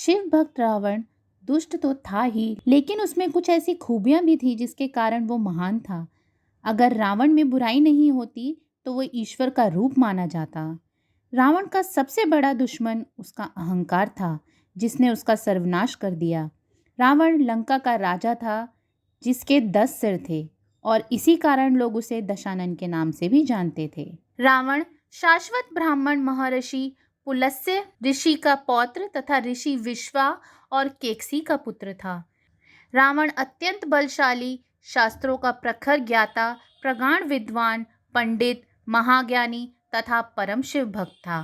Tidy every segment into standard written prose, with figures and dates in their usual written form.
शिव भक्त रावण दुष्ट तो था ही, लेकिन उसमें कुछ ऐसी खूबियां भी थी जिसके कारण वो महान था। अगर रावण में बुराई नहीं होती तो वो ईश्वर का रूप माना जाता। रावण का सबसे बड़ा दुश्मन उसका अहंकार था, जिसने उसका सर्वनाश कर दिया। रावण लंका का राजा था जिसके 10 सिर थे और इसी कारण लोग उसे दशानन के नाम से भी जानते थे। रावण शाश्वत ब्राह्मण महर्षि पुलस्त्य ऋषि का पौत्र तथा ऋषि विश्वा और केकसी का पुत्र था। रावण अत्यंत बलशाली, शास्त्रों का प्रखर ज्ञाता, प्रगाढ़ विद्वान, पंडित, महाज्ञानी तथा परम शिव भक्त था।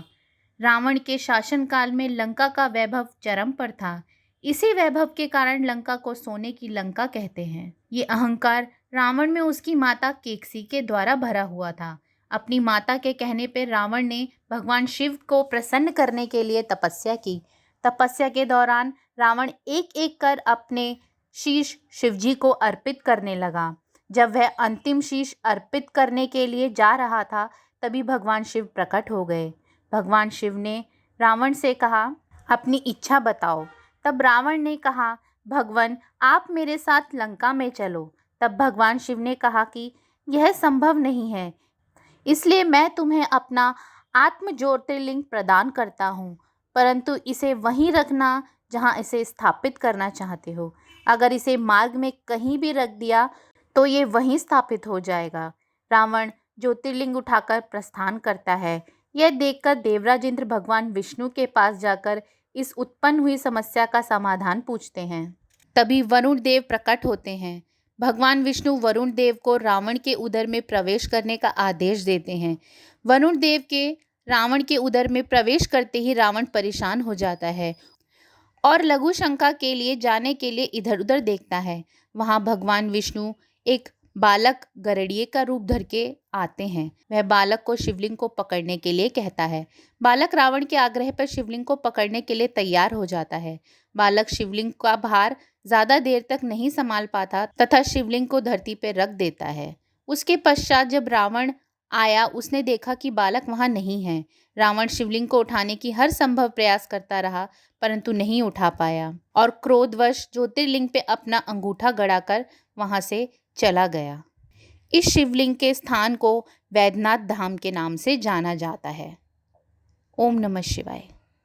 रावण के शासनकाल में लंका का वैभव चरम पर था। इसी वैभव के कारण लंका को सोने की लंका कहते हैं। ये अहंकार रावण में उसकी माता केकसी के द्वारा भरा हुआ था। अपनी माता के कहने पर रावण ने भगवान शिव को प्रसन्न करने के लिए तपस्या की। तपस्या के दौरान रावण एक एक कर अपने शीश शिवजी को अर्पित करने लगा। जब वह अंतिम शीश अर्पित करने के लिए जा रहा था, तभी भगवान शिव प्रकट हो गए। भगवान शिव ने रावण से कहा, अपनी इच्छा बताओ। तब रावण ने कहा, भगवान आप मेरे साथ लंका में चलो। तब भगवान शिव ने कहा कि यह संभव नहीं है, इसलिए मैं तुम्हें अपना आत्म ज्योतिर्लिंग प्रदान करता हूँ, परंतु इसे वहीं रखना जहाँ इसे स्थापित करना चाहते हो। अगर इसे मार्ग में कहीं भी रख दिया तो ये वहीं स्थापित हो जाएगा। रावण ज्योतिर्लिंग उठाकर प्रस्थान करता है। यह देखकर देवराज इंद्र भगवान विष्णु के पास जाकर इस उत्पन्न हुई समस्या का समाधान पूछते हैं। तभी वरुण देव प्रकट होते हैं। भगवान विष्णु वरुण देव को रावण के उदर में प्रवेश करने का आदेश देते हैं। वरुण देव के रावण के उदर में प्रवेश करते ही रावण परेशान हो जाता है और लघु शंका के लिए जाने के लिए इधर उधर देखता है। वहां भगवान विष्णु एक बालक गरुड़िए का रूप धर के आते हैं। वह बालक को शिवलिंग को पकड़ने के लिए कहता है। बालक रावण के आग्रह पर शिवलिंग को पकड़ने के लिए तैयार हो जाता है। बालक शिवलिंग का भार ज्यादा देर तक नहीं संभाल पाता तथा शिवलिंग को धरती पर रख देता है। उसके पश्चात जब रावण आया, उसने देखा कि बालक वहां नहीं है। रावण शिवलिंग को उठाने की हर संभव प्रयास करता रहा, परंतु नहीं उठा पाया और क्रोधवश ज्योतिर्लिंग पे अपना अंगूठा गड़ाकर वहां से चला गया। इस शिवलिंग के स्थान को वैद्यनाथ धाम के नाम से जाना जाता है। ओम नमः शिवाय।